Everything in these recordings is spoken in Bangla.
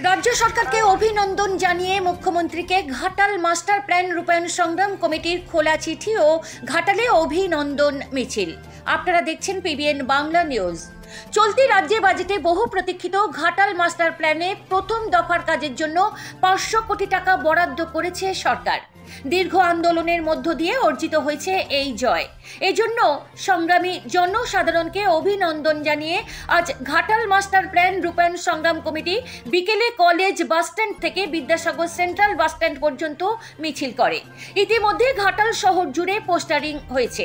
রাজ্য সরকারকে অভিনন্দন জানিয়ে মুখ্যমন্ত্রীকে ঘাটাল মাস্টার প্ল্যান রূপায়ণ সংগ্রাম কমিটির খোলা চিঠি ও ঘাটালে অভিনন্দন মিছিল। আপনারা দেখছেন পিবিএন বাংলা নিউজ। চলতি রাজ্যে বাজেটে বহু প্রতীক্ষিত ঘাটাল মাস্টার প্ল্যানে প্রথম দফার কাজের জন্য 500 কোটি টাকা বরাদ্দ করেছে সরকার। দীর্ঘ আন্দোলনের মধ্য দিয়ে অর্জিত হয়েছে এই জয়। এজন্য সংগ্রামী জনসাধারণকে অভিনন্দন জানিয়ে আজ ঘাটাল মাস্টার প্ল্যান রূপায়ণ সংগ্রাম কমিটি বিকেলে কলেজ বাসস্ট্যান্ড থেকে বিদ্যাসাগর সেন্ট্রাল বাসস্ট্যান্ড পর্যন্ত মিছিল করে। ইতিমধ্যে ঘাটাল শহর জুড়ে পোস্টারিং হয়েছে।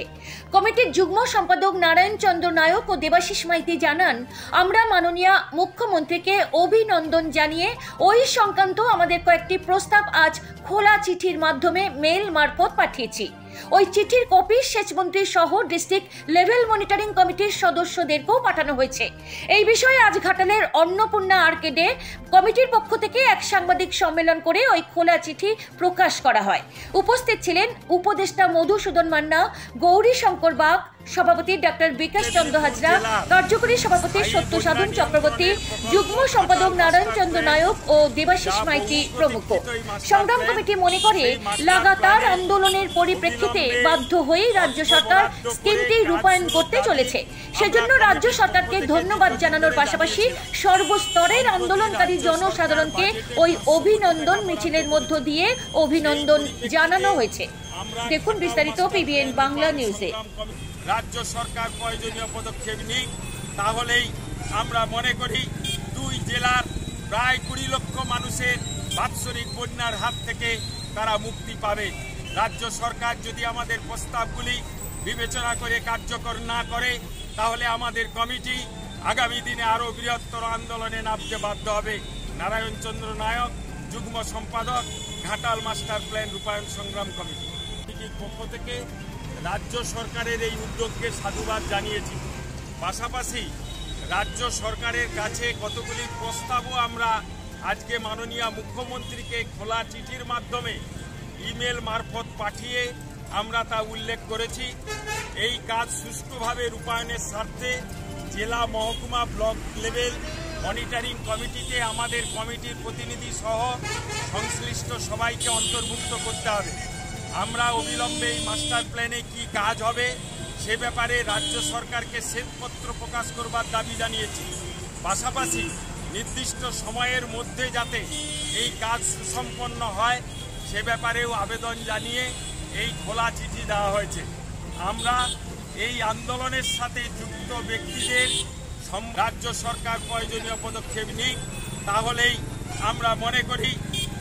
কমিটির যুগ্ম সম্পাদক নারায়ণ চন্দ্র নায়ক ও দেবাশিস মাইতি জানান, আমরা মাননীয় মুখ্যমন্ত্রীকে অভিনন্দন জানিয়ে ওই সংক্রান্ত আমাদের কয়েকটি প্রস্তাব আজ খোলা চিঠির মাধ্যমে মেল মারফত পাঠিয়েছি। ওই চিঠির কপি সেচমন্ত্রী সহ ডিস্ট্রিক্ট লেভেল মনিটরিং কমিটির সদস্যদেরকেও পাঠানো হয়েছে। এই বিষয়ে আজ ঘাটালের অন্নপূর্ণা আর্কেডে কমিটির পক্ষ থেকে এক সাংবাদিক সম্মেলন করে ওই খোলা চিঠি প্রকাশ করা হয়। উপস্থিত ছিলেন উপদেষ্টা মধুসূদন মান্না, গৌরী শঙ্কর বাগ, সভাপতি ডক্টর বিকাশ চন্দ্র হাজরা, কার্যকরী সভাপতি সত্য সাধন চক্রবর্তী, যুগ্ম সম্পাদক নারায়ণ চন্দ্র নায়ক ও দেবাশিস মাইতি প্রমুখ। সংগ্রাম কমিটি মনে করে লাগাতার আন্দোলনের পরিপ্রেক্ষিতে বাধ্য হয়ে রাজ্য সরকার স্কিমটি রূপায়ণ করতে চলেছে। সেজন্য রাজ্য সরকারকে ধন্যবাদ জানানোর পাশাপাশি সর্বস্তরের আন্দোলনকারী জনসাধারণকে ওই অভিনন্দন মিছিলের মধ্য দিয়ে অভিনন্দন জানানো হয়েছে। দেখুন বিস্তারিত পিবিএন বাংলা নিউজে। রাজ্য সরকার প্রয়োজনীয় পদক্ষেপ নিক, তাহলেই আমরা মনে করি দুই জেলার প্রায় 20 লক্ষ মানুষের বাৎসরিক বন্যার হাত থেকে তারা মুক্তি পাবে। রাজ্য সরকার যদি আমাদের প্রস্তাবগুলি বিবেচনা করে কার্যকর না করে, তাহলে আমাদের কমিটি আগামী দিনে আরও বৃহত্তর আন্দোলনে নামতে বাধ্য হবে। নারায়ণ চন্দ্র নায়ক, যুগ্ম সম্পাদক, ঘাটাল মাস্টার প্ল্যান রূপায়ণ সংগ্রাম কমিটির পক্ষ থেকে রাজ্য সরকারের এই উদ্যোগকে সাধুবাদ জানিয়েছি। পাশাপাশি রাজ্য সরকারের কাছে কতগুলি প্রস্তাবও আমরা আজকে মাননীয় মুখ্যমন্ত্রীকে খোলা চিঠির মাধ্যমে ইমেল মারফত পাঠিয়ে আমরা তা উল্লেখ করেছি। এই কাজ সুষ্ঠুভাবে রূপায়ণের স্বার্থে জেলা, মহকুমা, ব্লক লেভেল মনিটরিং কমিটিতে আমাদের কমিটির প্রতিনিধি সহ সংশ্লিষ্ট সবাইকে অন্তর্ভুক্ত করতে হবে। আমরা অবিলম্বে এই মাস্টার প্ল্যানে কি কাজ হবে সে ব্যাপারে রাজ্য সরকারকে শ্বেতপত্র প্রকাশ করবার দাবি জানিয়েছি। পাশাপাশি নির্দিষ্ট সময়ের মধ্যে যাতে এই কাজ সুসম্পন্ন হয় সে ব্যাপারেও আবেদন জানিয়ে এই খোলা চিঠি দেওয়া হয়েছে। আমরা এই আন্দোলনের সাথে যুক্ত ব্যক্তিদের রাজ্য সরকার প্রয়োজনীয় পদক্ষেপ নিক, তাহলেই আমরা মনে করি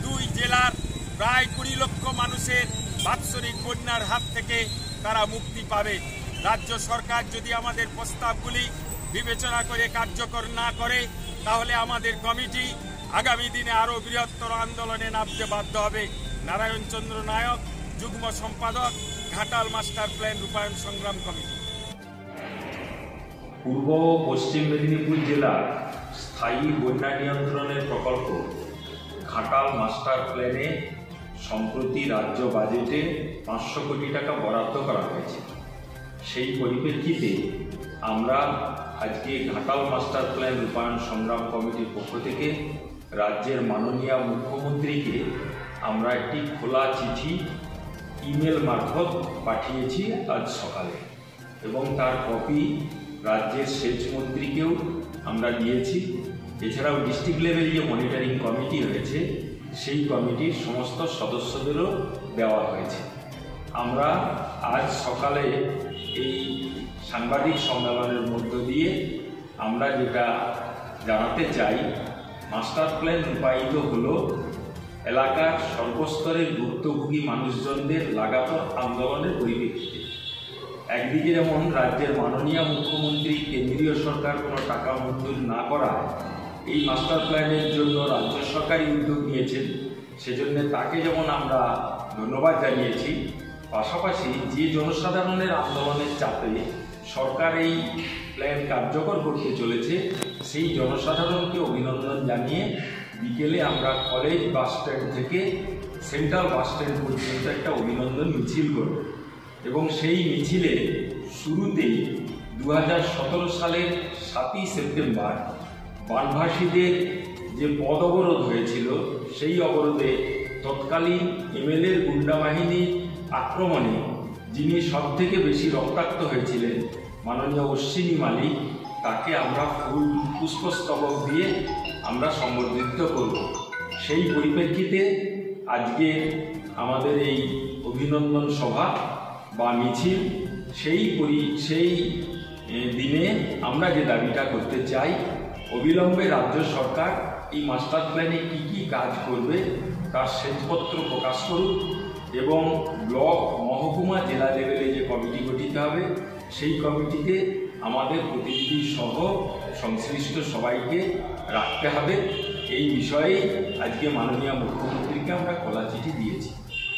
দুই জেলার প্রায় 20 লক্ষ মানুষের বাৎসরিক বন্যার হাত থেকে তারা মুক্তি পাবে। রাজ্য সরকার যদি আমাদের প্রস্তাবগুলি বিবেচনা করে কার্যকর না করে, তাহলে আমাদের কমিটি আগামী দিনে আরও বৃহত্তর আন্দোলনে নামতে বাধ্য হবে। নারায়ণ চন্দ্র নায়ক, যুগ্ম সম্পাদক, ঘাটাল মাস্টার প্ল্যান রূপায়ণ সংগ্রাম কমিটি। পূর্ব পশ্চিম মেদিনীপুর জেলার স্থায়ী বন্যা নিয়ন্ত্রণের প্রকল্প ঘাটাল মাস্টার প্ল্যানে সম্প্রতি রাজ্য বাজেটে 500 কোটি টাকা বরাদ্দ করা হয়েছে। সেই পরিপ্রেক্ষিতে আমরা আজকে ঘাটাল মাস্টার প্ল্যান রূপায়ণ সংগ্রাম কমিটির পক্ষ থেকে রাজ্যের মাননীয় মুখ্যমন্ত্রীকে আমরা একটি খোলা চিঠি ইমেল মারফত পাঠিয়েছি আজ সকালে, এবং তার কপি রাজ্যের সেচ মন্ত্রীকেও আমরা দিয়েছি। এছাড়াও ডিস্ট্রিক্ট লেভেল যে মনিটরিং কমিটি হয়েছে সেই কমিটির সমস্ত সদস্যদেরও দেওয়া হয়েছে। আমরা আজ সকালে এই সাংবাদিক সম্মেলনের মধ্য দিয়ে আমরা যেটা জানাতে চাই, মাস্টার প্ল্যান রূপায়িত হলো এলাকার সর্বস্তরের ভুক্তভোগী মানুষজনদের লাগাতার আন্দোলনের পরিপ্রেক্ষিতে। একদিকে যেমন রাজ্যের মাননীয় মুখ্যমন্ত্রী কেন্দ্রীয় সরকার কোনো টাকা মঞ্জুর না করায় এই মাস্টার প্ল্যানের জন্য রাজ্য সরকারই উদ্যোগ নিয়েছেন, সেজন্য তাকে যেমন আমরা ধন্যবাদ জানিয়েছি। পাশাপাশি যে জনসাধারণের আন্দোলনের চাপে সরকার এই প্ল্যান কার্যকর করতে চলেছে, সেই জনসাধারণকে অভিনন্দন জানিয়ে বিকেলে আমরা কলেজ বাসস্ট্যান্ড থেকে সেন্ট্রাল বাসস্ট্যান্ড পর্যন্ত একটা অভিনন্দন মিছিল করব, এবং সেই মিছিলে শুরুতেই 2017 সালের 7ই সেপ্টেম্বর বানভাসীদের যে পদ অবরোধ হয়েছিল সেই অবরোধে তৎকালীন এমএলএর গুন্ডা বাহিনীর আক্রমণে যিনি সবথেকে বেশি রক্তাক্ত হয়েছিলেন মাননীয় অশ্বিনী মালিক, তাকে আমরা ফুল পুষ্পস্তবক দিয়ে আমরা সম্বর্ধিত করব। সেই পরিপ্রেক্ষিতে আজকে আমাদের এই অভিনন্দন সভা বা মিছিল, সেই দিনে আমরা যে দাবিটা করতে চাই, অবিলম্বে রাজ্য সরকার এই মাস্টার প্ল্যানে কী কী কাজ করবে তার শ্বেতপত্র প্রকাশ করুক এবং ব্লক, মহকুমা, জেলা লেভেলে যে কমিটি গঠিত হবে সেই কমিটিতে আমাদের প্রতিনিধি সহ সংশ্লিষ্ট সবাইকে রাখতে হবে। এই বিষয়ে আজকে মাননীয় মুখ্যমন্ত্রীকে আমরা খোলা চিঠি দিয়েছি।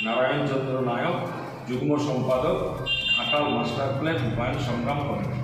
নারায়ণ চন্দ্র নায়ক, যুগ্ম সম্পাদক, ঘাটাল মাস্টার প্ল্যান রূপায়ণ সংগ্রাম কমিটি।